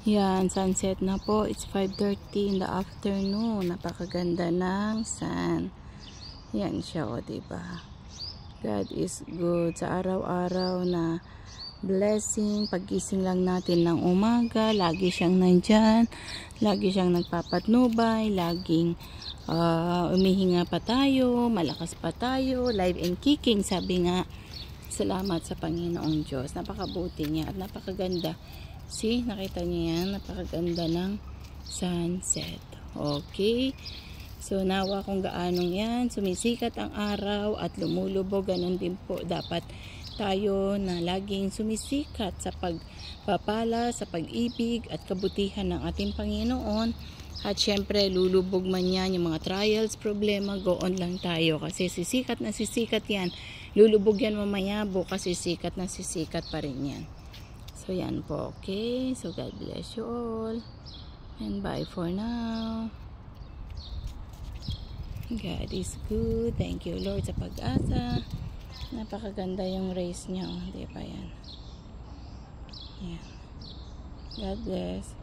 Yan, sunset na po. It's 5:30 in the afternoon. Napakaganda ng sun. Yan siya, o, diba? God is good. Sa araw-araw na blessing, paggising lang natin ng umaga, lagi siyang nandyan. Lagi siyang nagpapatnubay. Laging umihinga pa tayo. Malakas pa tayo. Live and kicking, sabi nga. Salamat sa Panginoong Diyos. Napakabuti niya at napakaganda. See, nakita niyo yan? Napakaganda ng sunset. Okay? So, nawa kung gaanong yan. Sumisikat ang araw at lumulubog. Ganon din po dapat tayo na laging sumisikat sa pagpapala, sa pag-ibig at kabutihan ng ating Panginoon. At syempre, lulubog man yan, yung mga trials, problema, go on lang tayo. Kasi sisikat na sisikat yan. Lulubog yan mamaya, bukas sisikat na sisikat pa rin yan. So, yan po. Okay? So, God bless you all. And bye for now. God is good. Thank you, Lord, sa pag-asa. Napakaganda yung race niya. Oh. Di ba yan? Yan. God bless.